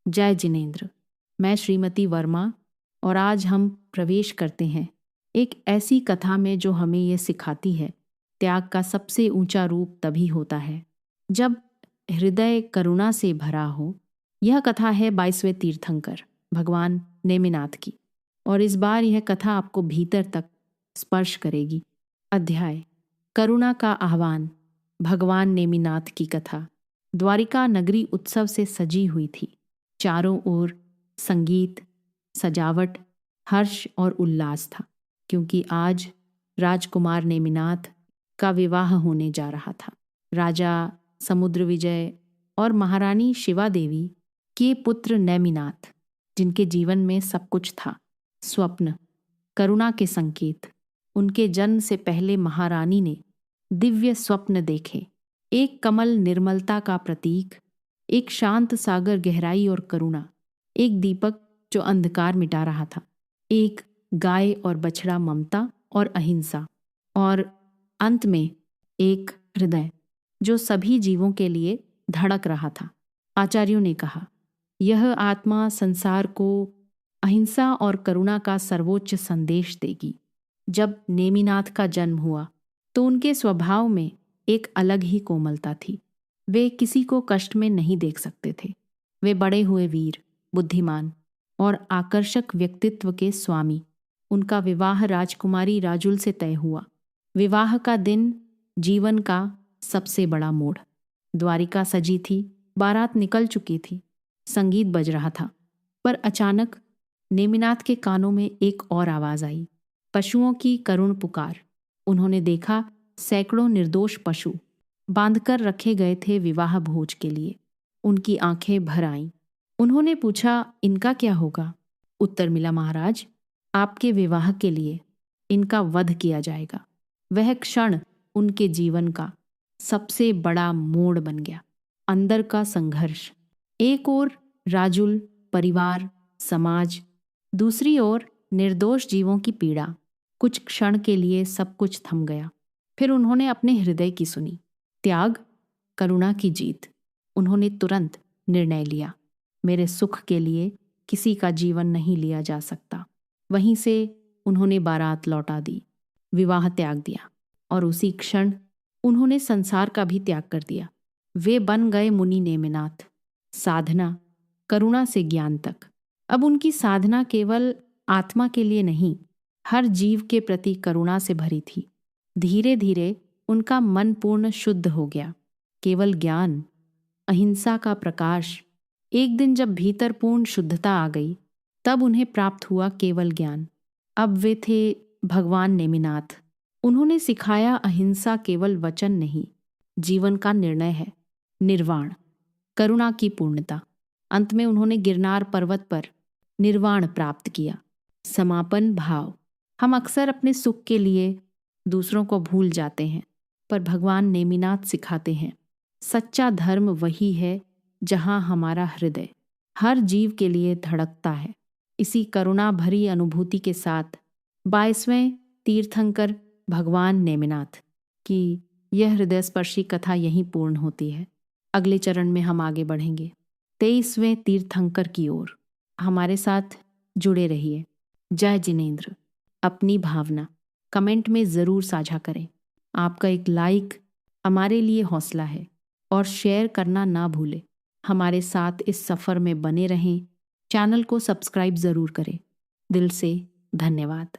जय जिनेंद्र। मैं श्रीमती वर्मा और आज हम प्रवेश करते हैं एक ऐसी कथा में जो हमें यह सिखाती है त्याग का सबसे ऊंचा रूप तभी होता है जब हृदय करुणा से भरा हो। यह कथा है 22वें तीर्थंकर भगवान नेमिनाथ की और इस बार यह कथा आपको भीतर तक स्पर्श करेगी। अध्याय करुणा का आह्वान। भगवान नेमिनाथ की कथा। द्वारिका नगरी उत्सव से सजी हुई थी। चारों ओर संगीत, सजावट, हर्ष और उल्लास था क्योंकि आज राजकुमार नेमिनाथ का विवाह होने जा रहा था। राजा समुद्र विजय और महारानी शिवा देवी के पुत्र नेमिनाथ, जिनके जीवन में सब कुछ था, स्वप्न, करुणा के संकेत। उनके जन्म से पहले महारानी ने दिव्य स्वप्न देखे। एक कमल निर्मलता का प्रतीक, एक शांत सागर गहराई और करुणा, एक दीपक जो अंधकार मिटा रहा था, एक गाय और बछड़ा ममता और अहिंसा, और अंत में एक हृदय जो सभी जीवों के लिए धड़क रहा था। आचार्यों ने कहा, यह आत्मा संसार को अहिंसा और करुणा का सर्वोच्च संदेश देगी। जब नेमिनाथ का जन्म हुआ तो उनके स्वभाव में एक अलग ही कोमलता थी। वे किसी को कष्ट में नहीं देख सकते थे। वे बड़े हुए वीर, बुद्धिमान और आकर्षक व्यक्तित्व के स्वामी। उनका विवाह राजकुमारी राजुल से तय हुआ। विवाह का दिन जीवन का सबसे बड़ा मोड़। द्वारिका सजी थी, बारात निकल चुकी थी, संगीत बज रहा था, पर अचानक नेमिनाथ के कानों में एक और आवाज आई, पशुओं की करुण पुकार। उन्होंने देखा सैकड़ों निर्दोष पशु बांधकर रखे गए थे विवाह भोज के लिए। उनकी आंखें भर आईं। उन्होंने पूछा, इनका क्या होगा? उत्तर मिला, महाराज, आपके विवाह के लिए इनका वध किया जाएगा। वह क्षण उनके जीवन का सबसे बड़ा मोड़ बन गया। अंदर का संघर्ष, एक ओर राजुल, परिवार, समाज, दूसरी ओर निर्दोष जीवों की पीड़ा। कुछ क्षण के लिए सब कुछ थम गया। फिर उन्होंने अपने हृदय की सुनी। त्याग, करुणा की जीत। उन्होंने तुरंत निर्णय लिया, मेरे सुख के लिए किसी का जीवन नहीं लिया जा सकता। वहीं से उन्होंने बारात लौटा दी, विवाह त्याग दिया और उसी क्षण उन्होंने संसार का भी त्याग कर दिया। वे बन गए मुनि नेमिनाथ। साधना, करुणा से ज्ञान तक। अब उनकी साधना केवल आत्मा के लिए नहीं, हर जीव के प्रति करुणा से भरी थी। धीरे धीरे उनका मन पूर्ण शुद्ध हो गया। केवल ज्ञान, अहिंसा का प्रकाश। एक दिन जब भीतर पूर्ण शुद्धता आ गई, तब उन्हें प्राप्त हुआ केवल ज्ञान। अब वे थे भगवान नेमिनाथ। उन्होंने सिखाया, अहिंसा केवल वचन नहीं, जीवन का निर्णय है। निर्वाण, करुणा की पूर्णता। अंत में उन्होंने गिरनार पर्वत पर निर्वाण प्राप्त किया। समापन भाव। हम अक्सर अपने सुख के लिए दूसरों को भूल जाते हैं, पर भगवान नेमिनाथ सिखाते हैं, सच्चा धर्म वही है जहां हमारा हृदय हर जीव के लिए धड़कता है। इसी करुणा भरी अनुभूति के साथ 22वें तीर्थंकर भगवान नेमिनाथ की यह हृदयस्पर्शी कथा यहीं पूर्ण होती है। अगले चरण में हम आगे बढ़ेंगे 23वें तीर्थंकर की ओर। हमारे साथ जुड़े रहिए। जय जिनेंद्र। अपनी भावना कमेंट में ज़रूर साझा करें। आपका एक लाइक हमारे लिए हौसला है और शेयर करना ना भूलें। हमारे साथ इस सफ़र में बने रहें। चैनल को सब्सक्राइब ज़रूर करें। दिल से धन्यवाद।